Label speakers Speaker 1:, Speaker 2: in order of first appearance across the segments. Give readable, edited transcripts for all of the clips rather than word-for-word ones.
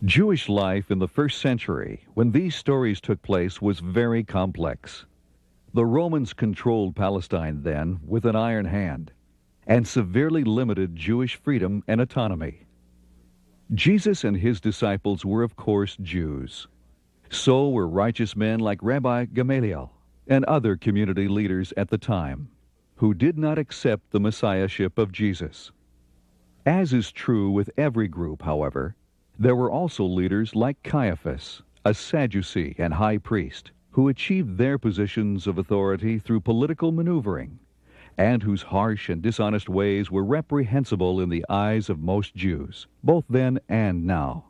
Speaker 1: Jewish life in the first century, when these stories took place, was very complex. The Romans controlled Palestine then with an iron hand and severely limited Jewish freedom and autonomy. Jesus and his disciples were, of course, Jews. So were righteous men like Rabbi Gamaliel and other community leaders at the time, who did not accept the messiahship of Jesus. As is true with every group, however, there were also leaders like Caiaphas, a Sadducee and high priest, who achieved their positions of authority through political maneuvering, and whose harsh and dishonest ways were reprehensible in the eyes of most Jews, both then and now.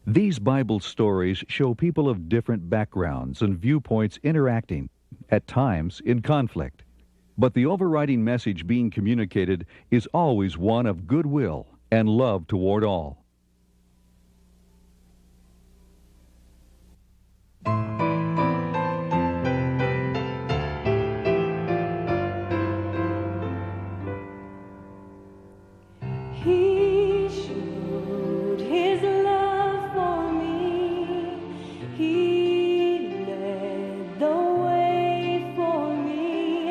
Speaker 1: These Bible stories show people of different backgrounds and viewpoints interacting, at times in conflict. But the overriding message being communicated is always one of goodwill and love toward all.
Speaker 2: He showed his love for me. He led the way for me,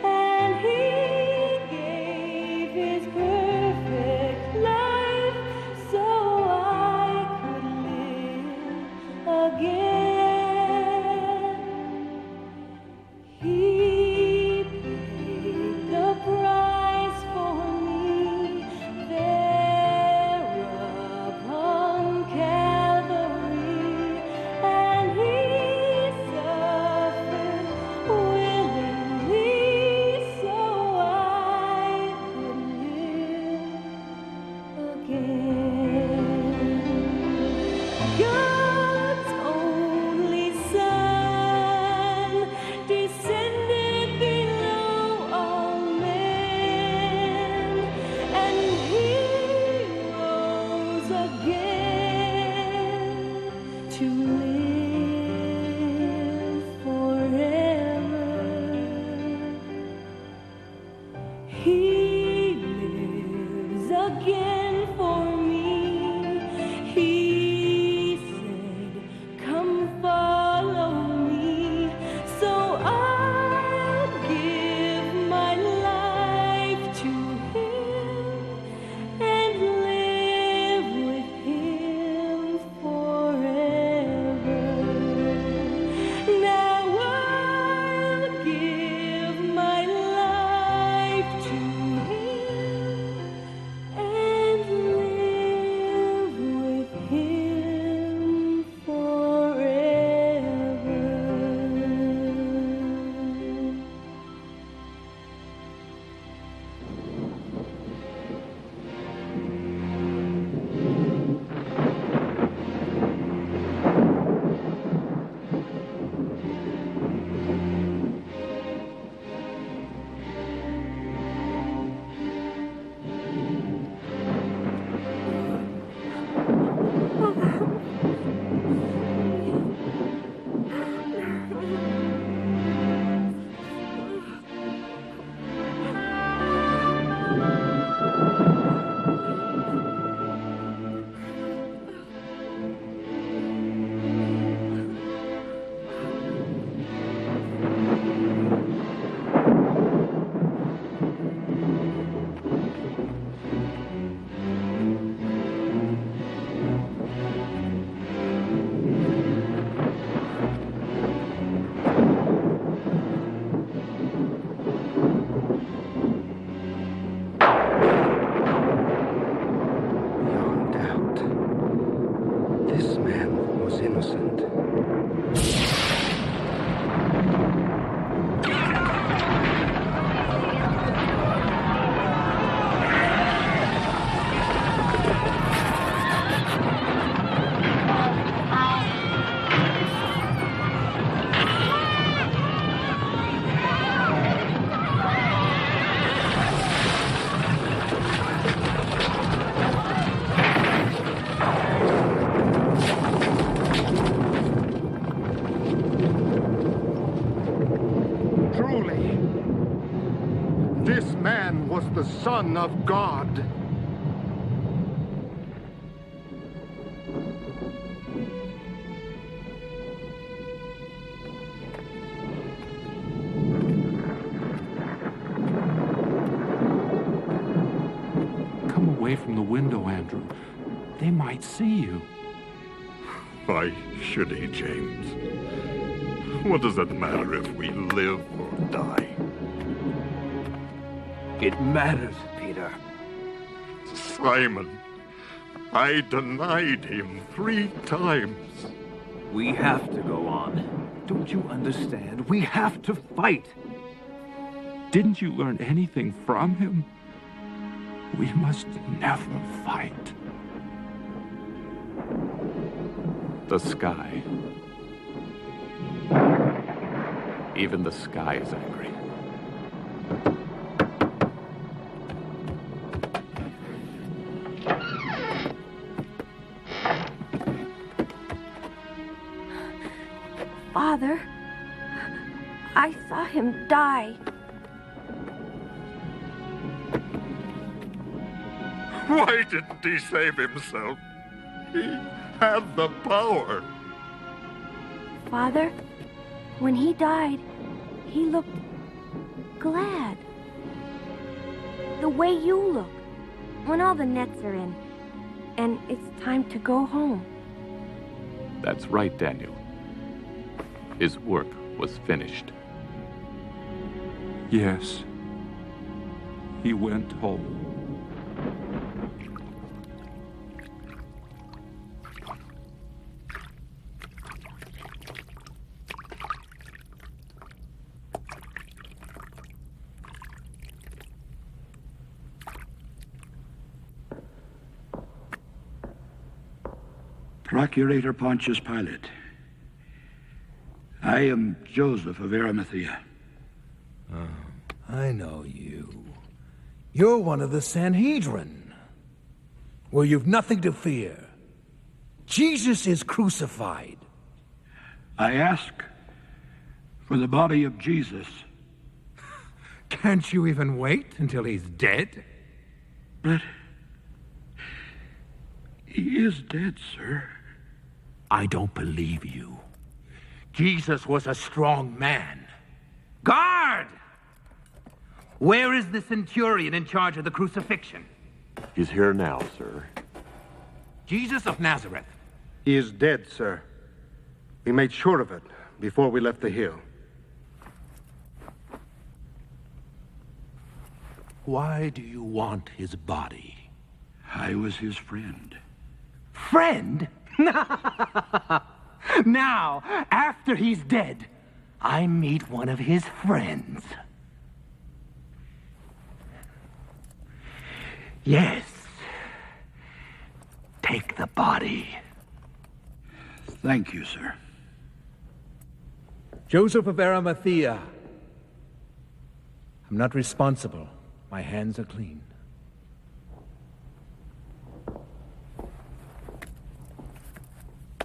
Speaker 2: and he gave his perfect life so I could live again. He paid the price for me there upon Calvary, and he suffered willingly so I could live again. God's only Son descended below all men, and he rose again to live forever. He lives again for me. He said, "Come follow me." So I'll give my life to him and live with him forever. Now I'll give my life to him and live with him forever.
Speaker 3: Beyond doubt, this man was innocent.
Speaker 4: Truly, this man was the Son of God.
Speaker 5: away from the window, Andrew. They might see you.
Speaker 4: Why should he, James? What does it matter if we live or die?
Speaker 3: It matters, Peter.
Speaker 4: Simon, I denied him 3 times.
Speaker 3: We have to go on. Don't you understand? We have to fight.
Speaker 5: Didn't you learn anything from him? We must never fight. The sky. Even the sky is angry.
Speaker 2: Father, I saw him die.
Speaker 4: Why didn't he save himself? He had the power.
Speaker 2: Father, when he died, he looked glad. The way you look when all the nets are in and it's time to go home.
Speaker 5: That's right, Daniel. His work was finished. Yes. He went home.
Speaker 6: Procurator Pontius Pilate. I am Joseph of Arimathea.
Speaker 7: I know you. You're one of the Sanhedrin. Well, you've nothing to fear. Jesus is crucified.
Speaker 6: I ask for the body of Jesus.
Speaker 7: Can't you even wait until he's dead?
Speaker 6: But he is dead, sir.
Speaker 7: I don't believe you. Jesus was a strong man. Guard! Where is the centurion in charge of the crucifixion?
Speaker 8: He's here now, sir.
Speaker 7: Jesus of Nazareth.
Speaker 9: He is dead, sir. We made sure of it before we left the hill.
Speaker 7: Why do you want his body?
Speaker 6: I was his friend.
Speaker 7: Friend? Now, after he's dead, I meet one of his friends. Yes. Take the body.
Speaker 6: Thank you, sir.
Speaker 7: Joseph of Arimathea. I'm not responsible. My hands are clean.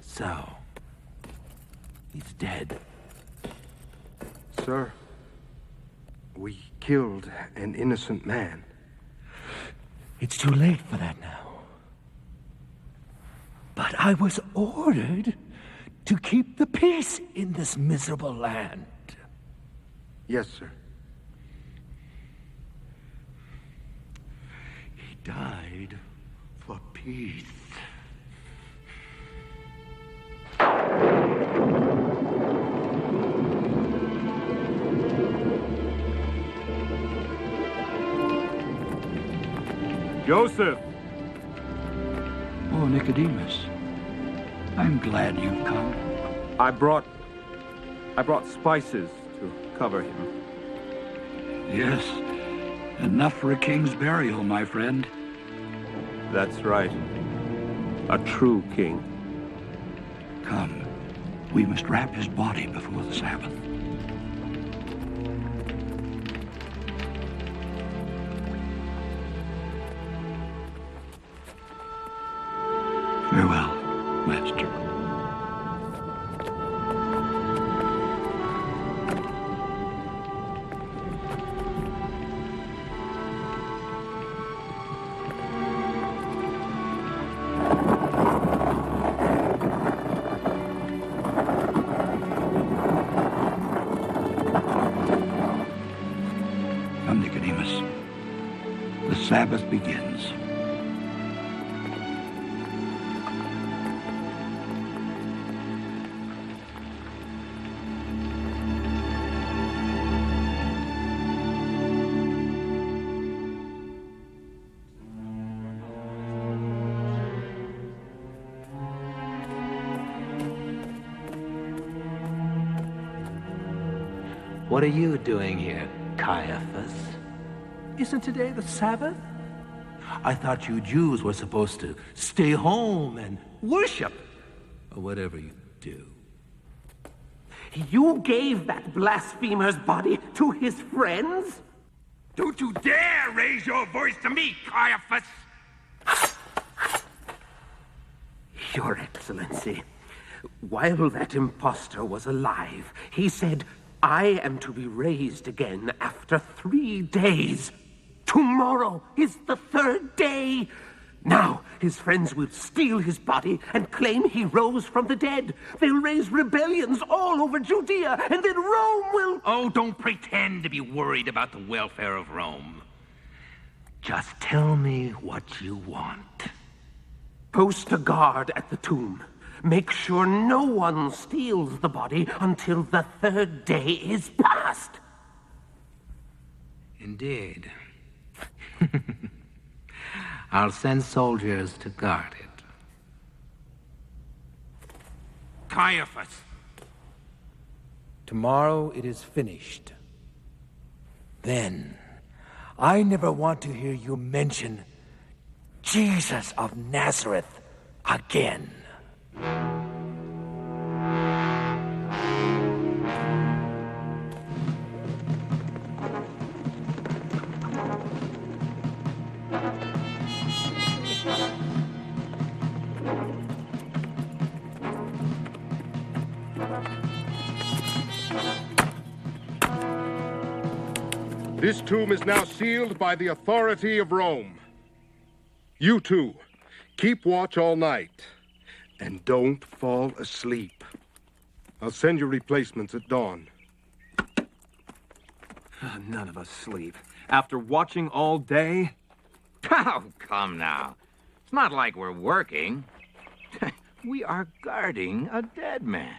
Speaker 7: So, he's dead.
Speaker 9: Sir, we killed an innocent man.
Speaker 7: It's too late for that now. But I was ordered to keep the peace in this miserable land.
Speaker 9: Yes, sir.
Speaker 7: He died for peace.
Speaker 5: Joseph!
Speaker 6: Oh, Nicodemus. I'm glad you've come.
Speaker 5: I brought spices to cover him.
Speaker 6: Yes, enough for a king's burial, my friend.
Speaker 8: That's right. A true king.
Speaker 6: Come, we must wrap his body before the Sabbath. Farewell, Master. Come, Nicodemus. The Sabbath begins.
Speaker 7: What are you doing here, Caiaphas? Isn't today the Sabbath? I thought you Jews were supposed to stay home and worship, or whatever you do.
Speaker 10: You gave that blasphemer's body to his friends?
Speaker 6: Don't you dare raise your voice to me, Caiaphas!
Speaker 10: Your Excellency, while that impostor was alive, he said, I am to be raised again after 3 days. Tomorrow is the 3rd day. Now, his friends will steal his body and claim he rose from the dead. They'll raise rebellions all over Judea, and then Rome will...
Speaker 7: Oh, don't pretend to be worried about the welfare of Rome. Just tell me what you want.
Speaker 10: Post a guard at the tomb. Make sure no one steals the body until the 3rd day is past.
Speaker 7: Indeed. I'll send soldiers to guard it.
Speaker 6: Caiaphas!
Speaker 11: Tomorrow it is finished. Then, I never want to hear you mention Jesus of Nazareth again.
Speaker 9: This tomb is now sealed by the authority of Rome. You two, keep watch all night. And don't fall asleep. I'll send you replacements at dawn.
Speaker 3: None of us sleep. After watching all day?
Speaker 12: Oh, come now. It's not like we're working. We are guarding a dead man.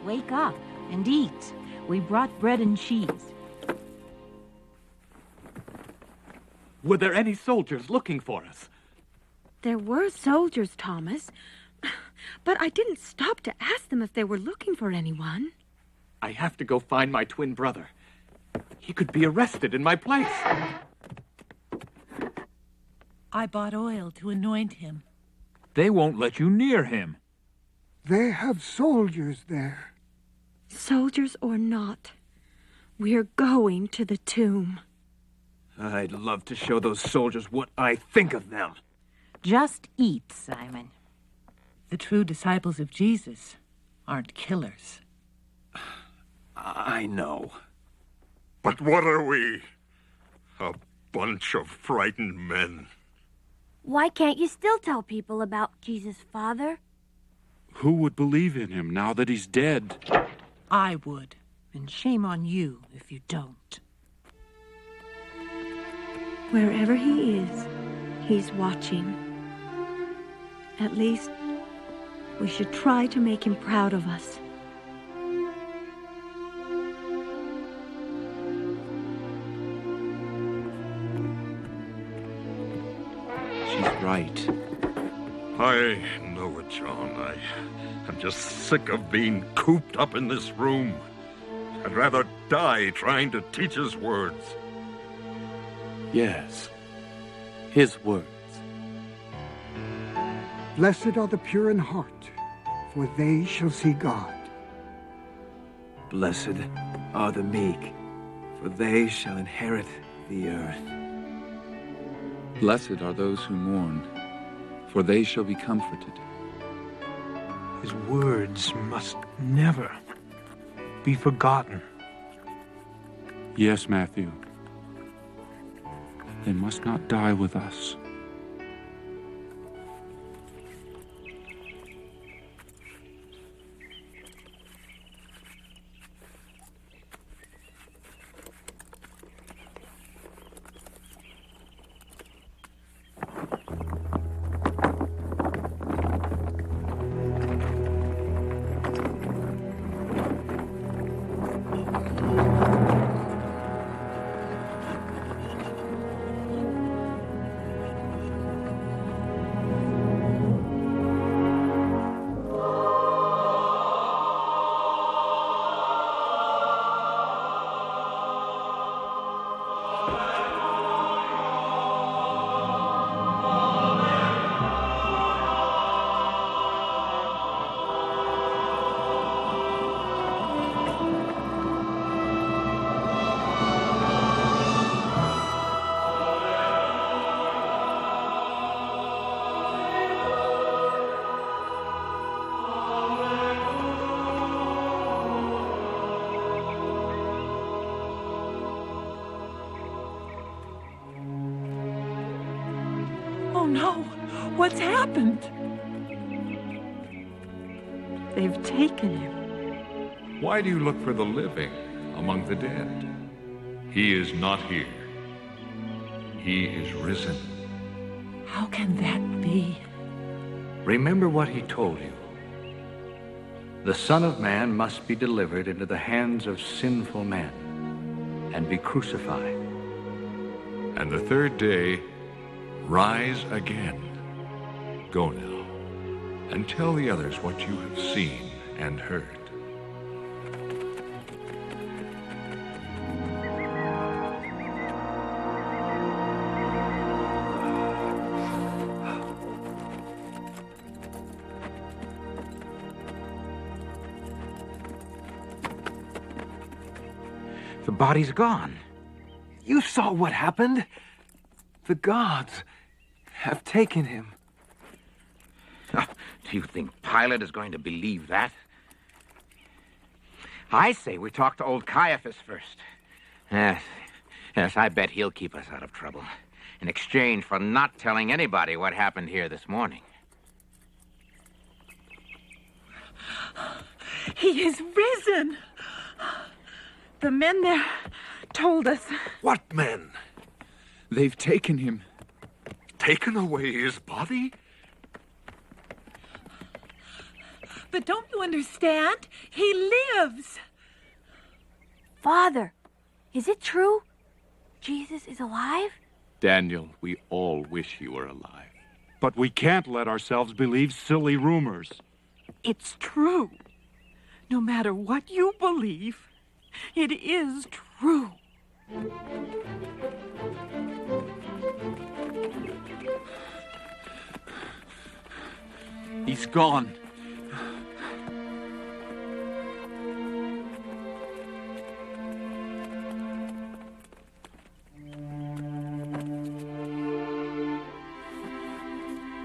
Speaker 13: Wake up and eat. We brought bread and cheese.
Speaker 3: Were there any soldiers looking for us?
Speaker 2: There were soldiers, Thomas. But I didn't stop to ask them if they were looking for anyone.
Speaker 3: I have to go find my twin brother. He could be arrested in my place.
Speaker 13: I bought oil to anoint him.
Speaker 5: They won't let you near him.
Speaker 14: They have soldiers there.
Speaker 2: Soldiers or not, we're going to the tomb.
Speaker 3: I'd love to show those soldiers what I think of them.
Speaker 13: Just eat, Simon. The true disciples of Jesus aren't killers.
Speaker 3: I know.
Speaker 4: But what are we? A bunch of frightened men.
Speaker 2: Why can't you still tell people about Jesus, Father?
Speaker 5: Who would believe in him now that he's dead?
Speaker 13: I would. And shame on you if you don't.
Speaker 2: Wherever he is, he's watching. At least, we should try to make him proud of us.
Speaker 5: She's right.
Speaker 4: I know it, John. I'm just sick of being cooped up in this room. I'd rather die trying to teach his words.
Speaker 11: Yes, his words.
Speaker 14: Blessed are the pure in heart, for they shall see God.
Speaker 3: Blessed are the meek, for they shall inherit the earth.
Speaker 5: Blessed are those who mourn, for they shall be comforted.
Speaker 15: His words must never be forgotten.
Speaker 5: Yes, Matthew. They must not die with us.
Speaker 13: no. What's happened? They've taken him.
Speaker 16: Why do you look for the living among the dead? He is not here. He is risen.
Speaker 13: How can that be?
Speaker 17: Remember what he told you. The Son of Man must be delivered into the hands of sinful men and be crucified.
Speaker 16: And the third day, rise again. Go now, and tell the others what you have seen and heard.
Speaker 12: The body's gone.
Speaker 3: You saw what happened. The gods have taken him.
Speaker 12: Oh, do you think Pilate is going to believe that? I say we talk to old Caiaphas first. Yes, I bet he'll keep us out of trouble in exchange for not telling anybody what happened here this morning.
Speaker 13: He is risen. The men there told us.
Speaker 3: What men?
Speaker 5: They've taken him.
Speaker 4: Taken away his body?
Speaker 13: But don't you understand? He lives.
Speaker 2: Father, is it true? Jesus is alive?
Speaker 8: Daniel, we all wish he were alive.
Speaker 15: But we can't let ourselves believe silly rumors.
Speaker 13: It's true. No matter what you believe, it is true.
Speaker 5: He's gone.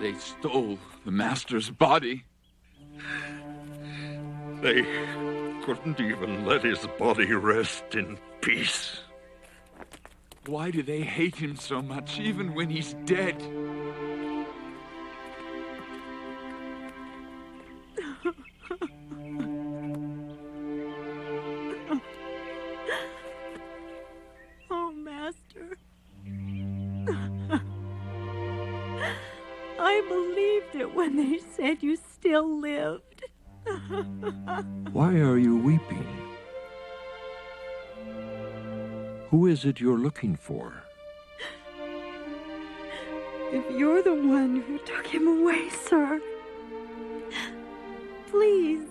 Speaker 5: They stole the master's body.
Speaker 4: They couldn't even let his body rest in peace.
Speaker 5: Why do they hate him so much, even when he's dead?
Speaker 13: Oh, Master. I believed it when they said you still lived.
Speaker 6: Why are you weeping? Who is it you're looking for?
Speaker 13: If you're the one who took him away, sir, please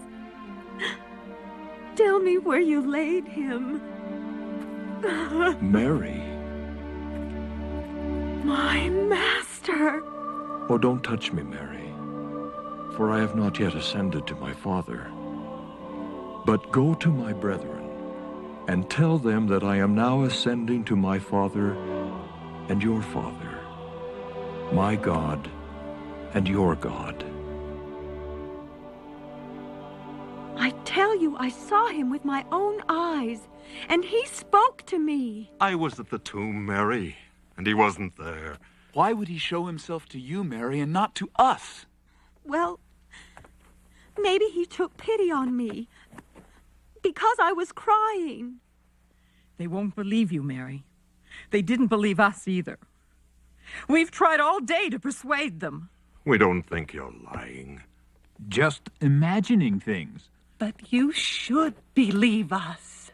Speaker 13: tell me where you laid him.
Speaker 6: Mary.
Speaker 13: My master.
Speaker 6: Oh, don't touch me, Mary, for I have not yet ascended to my Father. But go to my brethren and tell them that I am now ascending to my Father and your Father, my God and your God.
Speaker 13: I tell you, I saw him with my own eyes, and he spoke to me.
Speaker 4: I was at the tomb, Mary, and he wasn't there.
Speaker 5: Why would he show himself to you, Mary, and not to us?
Speaker 13: Well, maybe he took pity on me because I was crying.
Speaker 18: They won't believe you, Mary. They didn't believe us either. We've tried all day to persuade them.
Speaker 4: We don't think you're lying.
Speaker 5: Just imagining things.
Speaker 13: But you should believe us.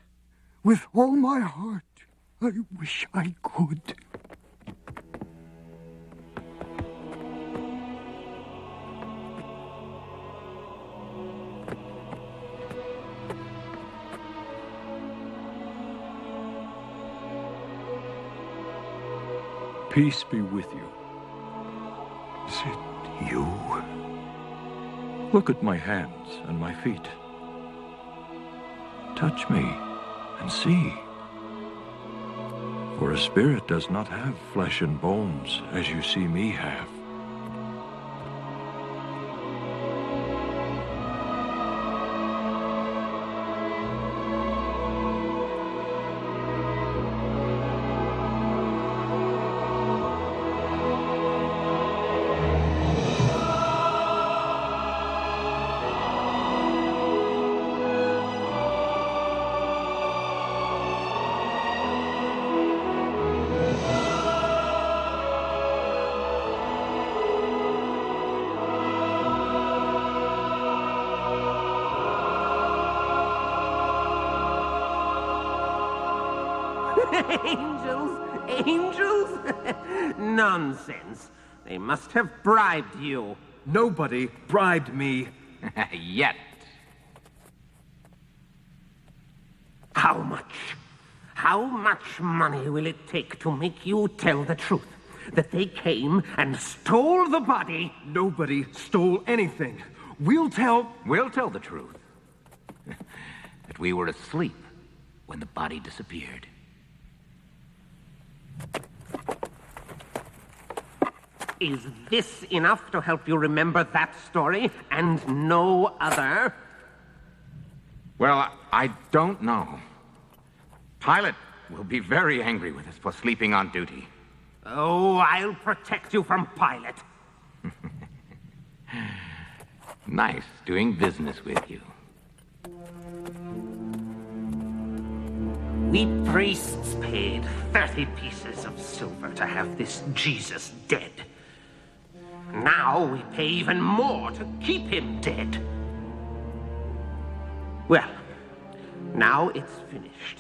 Speaker 14: With all my heart, I wish I could.
Speaker 6: Peace be with you.
Speaker 4: Is it you?
Speaker 6: Look at my hands and my feet. Touch me and see. For a spirit does not have flesh and bones as you see me have.
Speaker 10: Angels? Angels? Nonsense. They must have bribed you.
Speaker 3: Nobody bribed me.
Speaker 12: Yet.
Speaker 10: How much? How much money will it take to make you tell the truth? That they came and stole the body?
Speaker 3: Nobody stole anything. We'll tell
Speaker 12: the truth. That we were asleep when the body disappeared.
Speaker 10: Is this enough to help you remember that story and no other?
Speaker 12: Well, I don't know. Pilot will be very angry with us for sleeping on duty.
Speaker 10: Oh, I'll protect you from Pilot.
Speaker 12: Nice doing business with you.
Speaker 10: We priests paid 30 pieces of silver to have this Jesus dead. Now we pay even more to keep him dead. Well, now it's finished.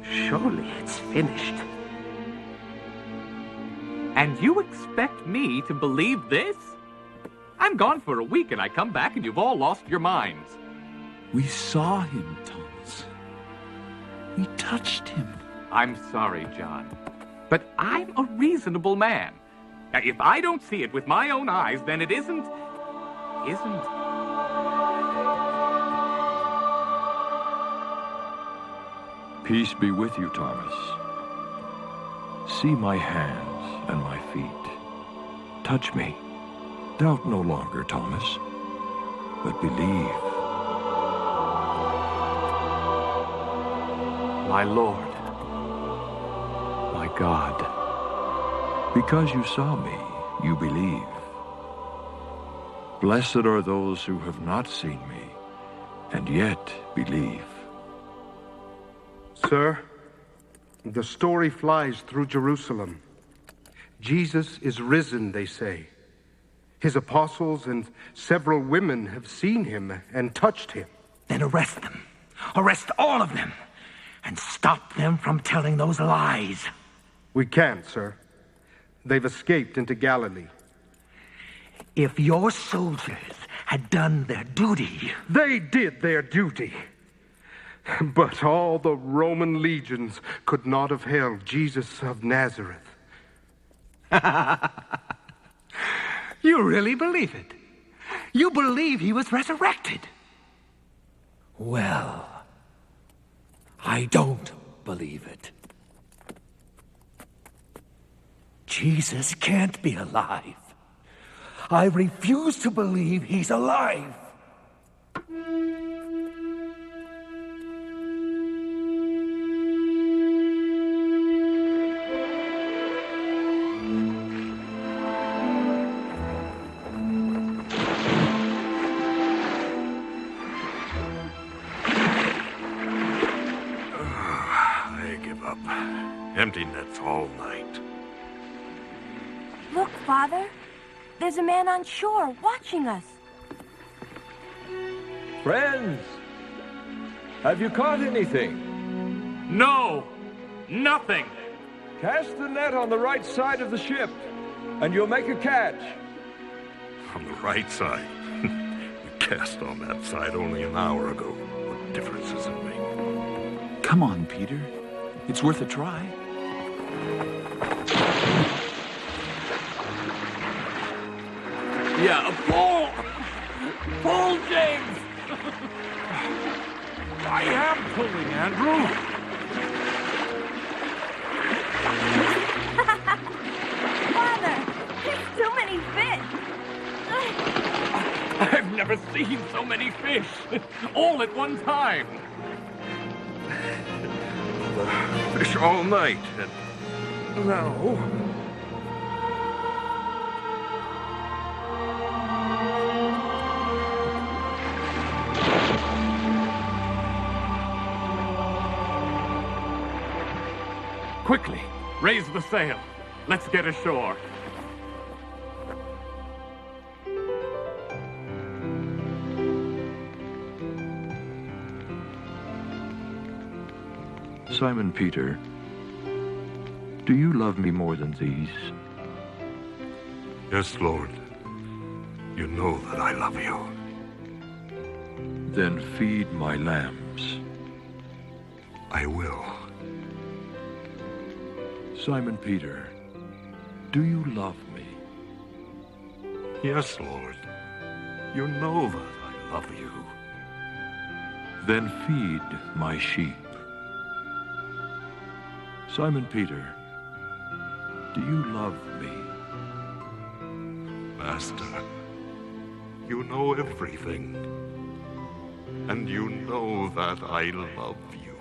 Speaker 10: Surely it's finished.
Speaker 8: And you expect me to believe this? I'm gone for a week and I come back and you've all lost your minds.
Speaker 5: We saw him, Thomas. We touched him.
Speaker 8: I'm sorry, John, but I'm a reasonable man. Now, if I don't see it with my own eyes, then it isn't.
Speaker 6: Peace be with you, Thomas. See my hands and my feet. Touch me. Doubt no longer, Thomas, but believe.
Speaker 8: My Lord, my God.
Speaker 6: Because you saw me, you believe. Blessed are those who have not seen me, and yet believe.
Speaker 9: Sir, the story flies through Jerusalem. Jesus is risen, they say. His apostles and several women have seen him and touched him.
Speaker 11: Then arrest them. Arrest all of them. And stop them from telling those lies.
Speaker 9: We can't, sir. They've escaped into Galilee.
Speaker 11: If your soldiers had done their duty...
Speaker 9: They did their duty. But all the Roman legions could not have held Jesus of Nazareth.
Speaker 11: You really believe it? You believe he was resurrected? Well, I don't believe it. Jesus can't be alive. I refuse to believe he's alive.
Speaker 4: I give up. Empty nets all night.
Speaker 2: Look, Father. There's a man on shore watching us.
Speaker 6: Friends, have you caught anything?
Speaker 15: No! Nothing!
Speaker 6: Cast the net on the right side of the ship, and you'll make a catch.
Speaker 4: On the right side? We cast on that side only an hour ago. What difference does it make?
Speaker 5: Come on, Peter. It's worth a try.
Speaker 15: Yeah, pull! Pull, James! I am pulling, Andrew!
Speaker 2: Father, there's too many fish.
Speaker 15: I've never seen so many fish, all at one time.
Speaker 4: Fish all night, and now...
Speaker 15: Quickly, raise the sail. Let's get ashore.
Speaker 6: Simon Peter, do you love me more than these?
Speaker 4: Yes, Lord. You know that I love you.
Speaker 6: Then feed my lambs.
Speaker 4: I will.
Speaker 6: Simon Peter, do you love me?
Speaker 4: Yes, Lord. You know that I love you.
Speaker 6: Then feed my sheep. Simon Peter, do you love me?
Speaker 4: Master, you know everything. And you know that I love you.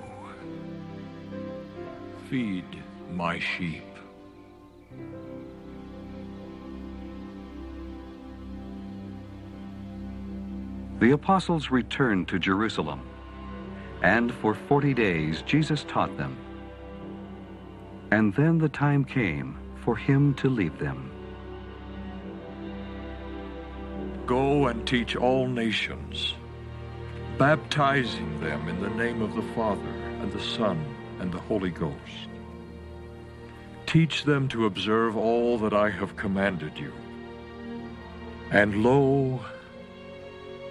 Speaker 6: Feed my sheep.
Speaker 1: The apostles returned to Jerusalem, and for 40 days Jesus taught them. And then the time came for him to leave them.
Speaker 6: Go and teach all nations, baptizing them in the name of the Father and the Son and the Holy Ghost. Teach them to observe all that I have commanded you. And lo,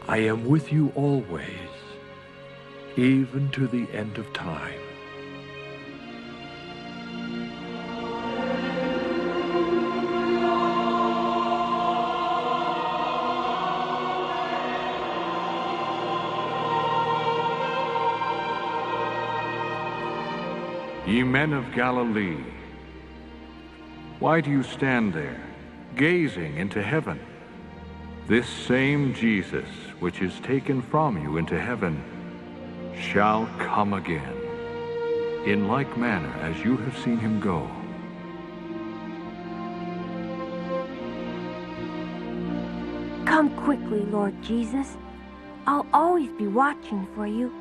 Speaker 6: I am with you always, even to the end of time.
Speaker 17: Ye men of Galilee, why do you stand there, gazing into heaven? This same Jesus, which is taken from you into heaven, shall come again, in like manner as you have seen him go.
Speaker 2: Come quickly, Lord Jesus. I'll always be watching for you.